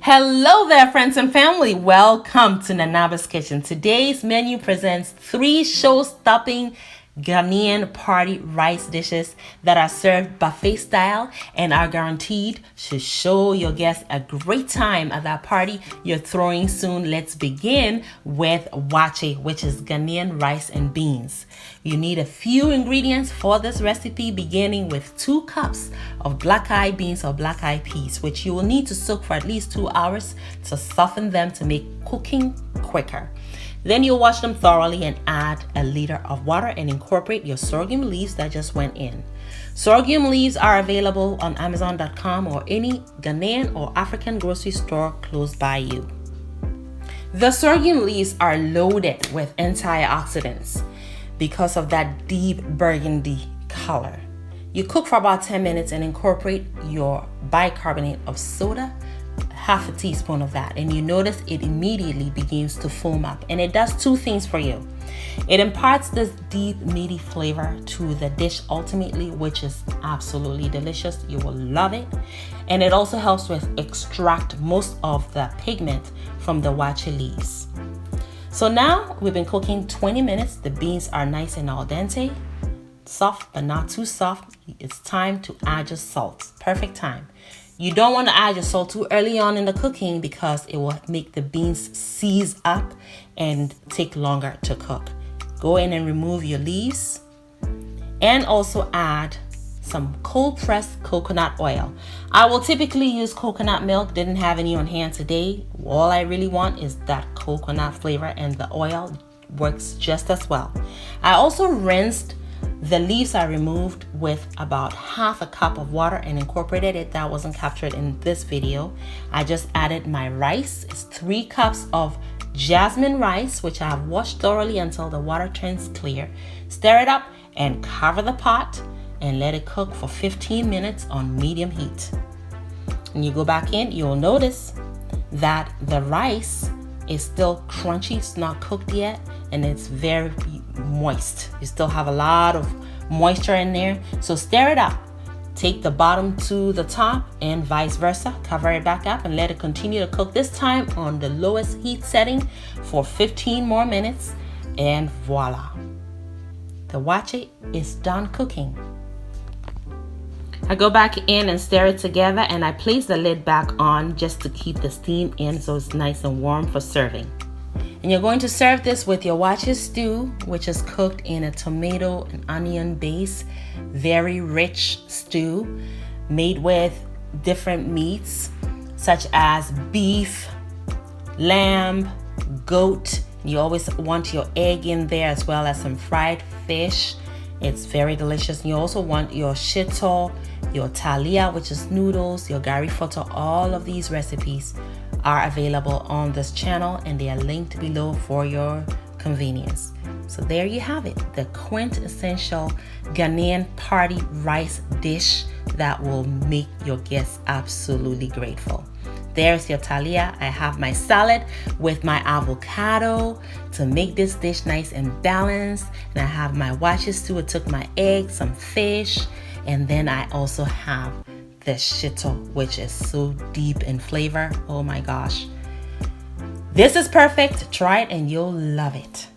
Hello there, friends and family. Welcome to Nanaba's Kitchen. Today's menu presents 3 show-stopping Ghanaian party rice dishes that are served buffet style and are guaranteed to show your guests a great time at that party you're throwing soon. Let's begin with Waakye, which is Ghanaian rice and beans. You need a few ingredients for this recipe, beginning with 2 cups of black-eyed beans or black-eyed peas, which you will need to soak for at least 2 hours to soften them to make cooking quicker. Then you'll wash them thoroughly and add a liter of water and incorporate your sorghum leaves that just went in. Sorghum leaves are available on Amazon.com or any Ghanaian or African grocery store close by you. The sorghum leaves are loaded with antioxidants because of that deep burgundy color. You cook for about 10 minutes and incorporate your bicarbonate of soda, half a teaspoon of that, and you notice it immediately begins to foam up, and it does 2 things for you. It imparts this deep meaty flavor to the dish ultimately, which is absolutely delicious. You will love it. And it also helps with extract most of the pigment from the Waakye leaves. So now we've been cooking 20 minutes. The beans are nice and al dente, soft but not too soft. It's time to add your salt. Perfect time. You don't want to add your salt too early on in the cooking because it will make the beans seize up and take longer to cook. Go in and remove your leaves and also add some cold pressed coconut oil. I will typically use coconut milk, didn't have any on hand today. All I really want is that coconut flavor, and the oil works just as well. I also rinsed the leaves I removed with about half a cup of water and incorporated it. That wasn't captured in this video. I just added my rice. It's 3 cups of jasmine rice, which I have washed thoroughly until the water turns clear. Stir it up and cover the pot and let it cook for 15 minutes on medium heat. When you go back in, you'll notice that the rice is still crunchy. It's not cooked yet, and it's very moist. You still have a lot of moisture in there. So stir it up. Take the bottom to the top and vice versa. Cover it back up and let it continue to cook, this time on the lowest heat setting for 15 more minutes. And voila. The Waakye is done cooking. I go back in and stir it together, and I place the lid back on just to keep the steam in so it's nice and warm for serving. And you're going to serve this with your Waakye stew, which is cooked in a tomato and onion base. Very rich stew made with different meats such as beef, lamb, goat. You always want your egg in there as well as some fried fish. It's very delicious. You also want your shitor, your talia, which is noodles, your gari fortor. All of these recipes are available on this channel, and they are linked below for your convenience. So there you have it, the quintessential Ghanaian party rice dish that will make your guests absolutely grateful. There's your talia. I have my salad with my avocado to make this dish nice and balanced. And I have my Waakye stew. I took my egg, some fish, and then I also have the shitor, which is so deep in flavor. Oh my gosh. This is perfect. Try it and you'll love it.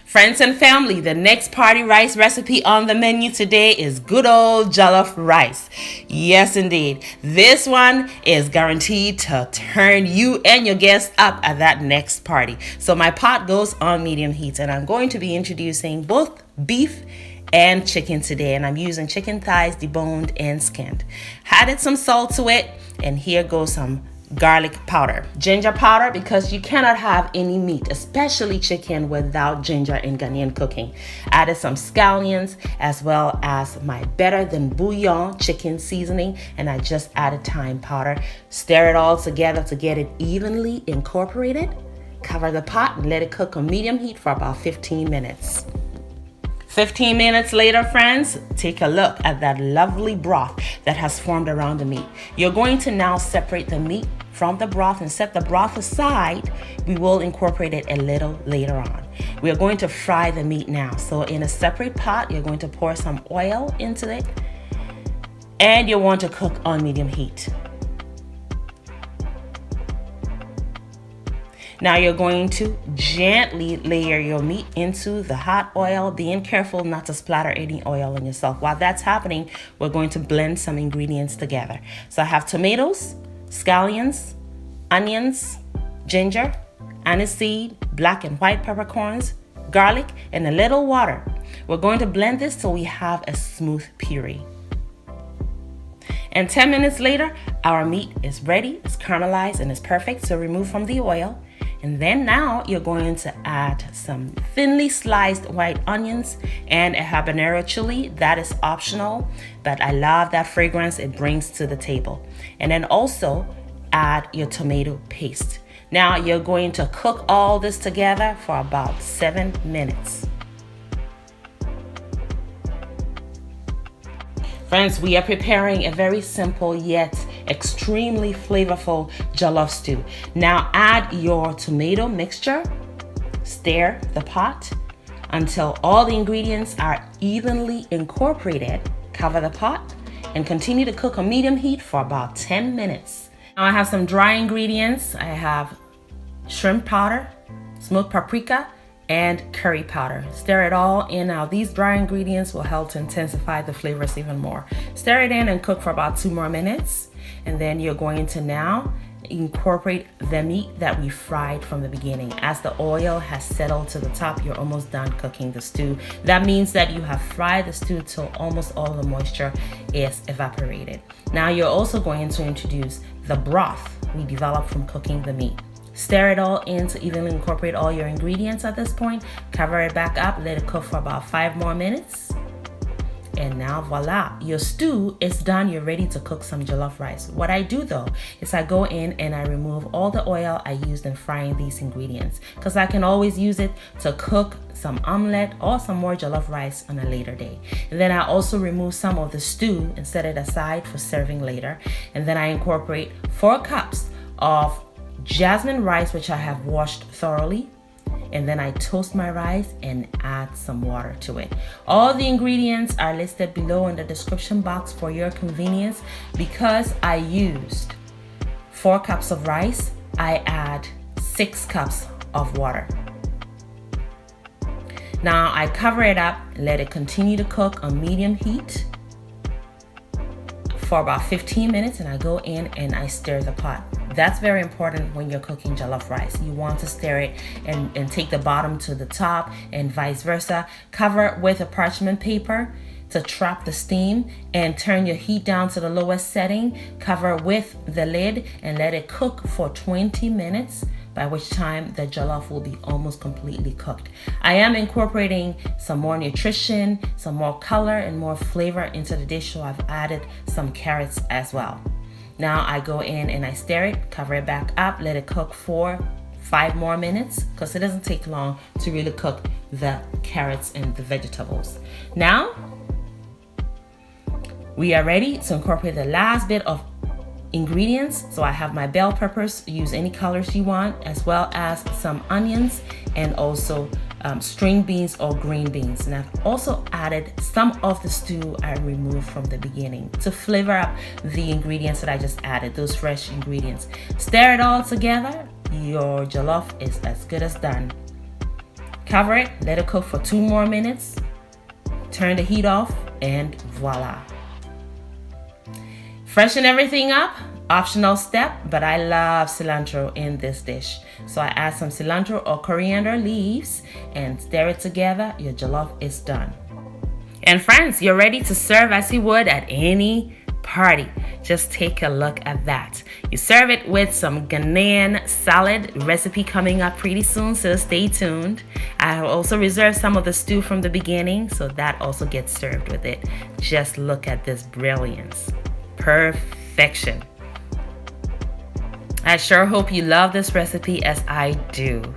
Friends and family, the next party rice recipe on the menu today is good old jollof rice. Yes, indeed. This one is guaranteed to turn you and your guests up at that next party. So my pot goes on medium heat, and I'm going to be introducing both beef and chicken today, and I'm using chicken thighs deboned and skinned. Added some salt to it, and here goes some garlic powder, ginger powder, because you cannot have any meat, especially chicken, without ginger in Ghanaian cooking. Added some scallions as well as my better than bouillon chicken seasoning, and I just added thyme powder. Stir it all together to get it evenly incorporated. Cover the pot and let it cook on medium heat for about 15 minutes. 15 minutes later, friends, take a look at that lovely broth that has formed around the meat. You're going to now separate the meat from the broth and set the broth aside. We will incorporate it a little later on. We are going to fry the meat now. So in a separate pot, you're going to pour some oil into it, and you want to cook on medium heat. Now you're going to gently layer your meat into the hot oil, being careful not to splatter any oil on yourself. While that's happening, we're going to blend some ingredients together. So I have tomatoes, scallions, onions, ginger, aniseed, black and white peppercorns, garlic, and a little water. We're going to blend this till we have a smooth puree. And 10 minutes later, our meat is ready, it's caramelized, and it's perfect. So remove from the oil. And then now you're going to add some thinly sliced white onions and a habanero chili. That is optional, but I love that fragrance it brings to the table. And then also add your tomato paste. Now you're going to cook all this together for about 7 minutes. Friends, we are preparing a very simple yet extremely flavorful jollof stew. Now add your tomato mixture, stir the pot until all the ingredients are evenly incorporated. Cover the pot and continue to cook on medium heat for about 10 minutes. Now I have some dry ingredients. I have shrimp powder, smoked paprika, and curry powder. Stir it all in. Now these dry ingredients will help to intensify the flavors even more. Stir it in and cook for about 2 more minutes. And then you're going to now incorporate the meat that we fried from the beginning. As the oil has settled to the top, you're almost done cooking the stew. That means that you have fried the stew till almost all the moisture is evaporated. Now you're also going to introduce the broth we developed from cooking the meat. Stir it all in to evenly incorporate all your ingredients at this point. Cover it back up, let it cook for about 5 more minutes. And now voila, your stew is done. You're ready to cook some jollof rice. What I do though is I go in and I remove all the oil I used in frying these ingredients, because I can always use it to cook some omelette or some more jollof rice on a later day. And then I also remove some of the stew and set it aside for serving later. And then I incorporate 4 cups of jasmine rice, which I have washed thoroughly. And then I toast my rice and add some water to it. All the ingredients are listed below in the description box for your convenience. Because I used 4 cups of rice, I add 6 cups of water. Now I cover it up and let it continue to cook on medium heat for about 15 minutes, and I go in and I stir the pot. That's very important when you're cooking jollof rice. You want to stir it and take the bottom to the top and vice versa. Cover it with a parchment paper to trap the steam and turn your heat down to the lowest setting. Cover with the lid and let it cook for 20 minutes, by which time the jollof will be almost completely cooked. I am incorporating some more nutrition, some more color and more flavor into the dish, so I've added some carrots as well. Now I go in and I stir it, cover it back up, let it cook for 5 more minutes, because it doesn't take long to really cook the carrots and the vegetables. Now we are ready to incorporate the last bit of ingredients. So I have my bell peppers, use any colors you want, as well as some onions and also string beans or green beans. And I've also added some of the stew I removed from the beginning to flavor up the ingredients that I just added, those fresh ingredients. Stir it all together. Your jollof is as good as done. Cover it, let it cook for 2 more minutes, turn the heat off, and voila. Freshen everything up. Optional step, but I love cilantro in this dish. So I add some cilantro or coriander leaves and stir it together. Your jollof is done. And friends, you're ready to serve as you would at any party. Just take a look at that. You serve it with some Ghanaian salad recipe coming up pretty soon, so stay tuned. I have also reserved some of the stew from the beginning, so that also gets served with it. Just look at this brilliance. Perfection. I sure hope you love this recipe as I do.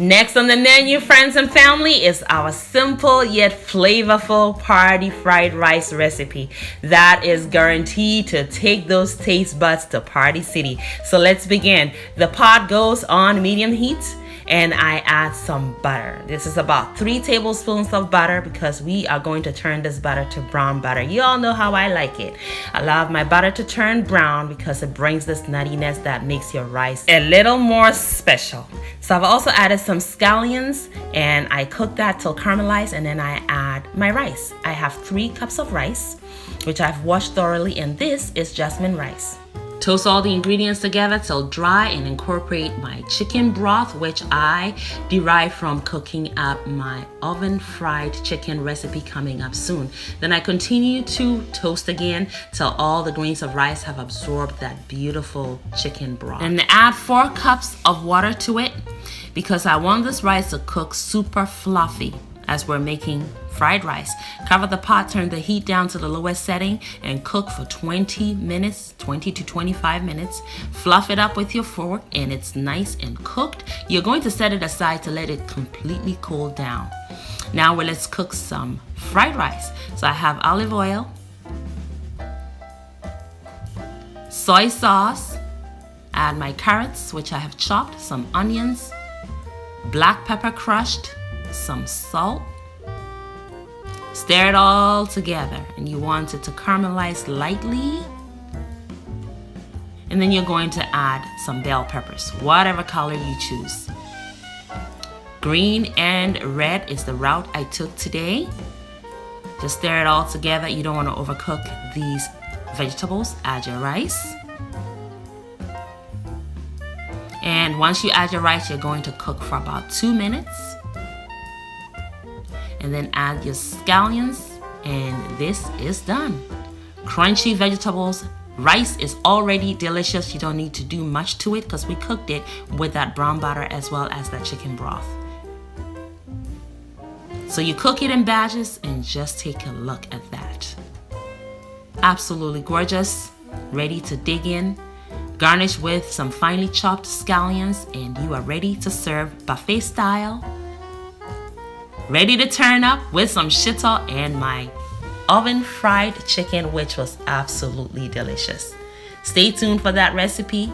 Next on the menu, friends and family, is our simple yet flavorful party fried rice recipe that is guaranteed to take those taste buds to Party City. So let's begin. The pot goes on medium heat and I add some butter. This is about 3 tablespoons of butter because we are going to turn this butter to brown butter. You all know how I like it. I love my butter to turn brown because it brings this nuttiness that makes your rice a little more special. So I've also added some scallions and I cook that till caramelized, and then I add my rice. I have 3 cups of rice, which I've washed thoroughly, and this is jasmine rice. Toast all the ingredients together till dry and incorporate my chicken broth, which I derive from cooking up my oven fried chicken recipe coming up soon. Then I continue to toast again till all the grains of rice have absorbed that beautiful chicken broth. And add 4 cups of water to it because I want this rice to cook super fluffy as we're making fried rice. Cover the pot, turn the heat down to the lowest setting, and cook for 20 minutes, 20 to 25 minutes. Fluff it up with your fork, and it's nice and cooked. You're going to set it aside to let it completely cool down. Now let's cook some fried rice. So I have olive oil, soy sauce, add my carrots, which I have chopped, some onions, black pepper crushed, some salt. Stir it all together, and you want it to caramelize lightly. And then you're going to add some bell peppers, whatever color you choose. Green and red is the route I took today. Just stir it all together. You don't want to overcook these vegetables. Add your rice. And once you add your rice, you're going to cook for about 2 minutes. And then add your scallions, and this is done. Crunchy vegetables. Rice is already delicious. You don't need to do much to it because we cooked it with that brown butter as well as that chicken broth. So you cook it in batches, and just take a look at that. Absolutely gorgeous. Ready to dig in. Garnish with some finely chopped scallions, and you are ready to serve buffet style. Ready to turn up with some shitor and my oven fried chicken, which was absolutely delicious. Stay tuned for that recipe.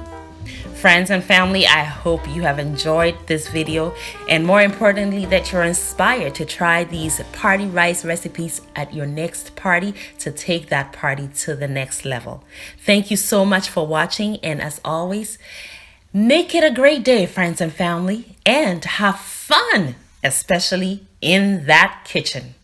Friends and family, I hope you have enjoyed this video, and more importantly that you're inspired to try these party rice recipes at your next party to take that party to the next level. Thank you so much for watching, and as always, make it a great day, friends and family, and have fun, especially in that kitchen.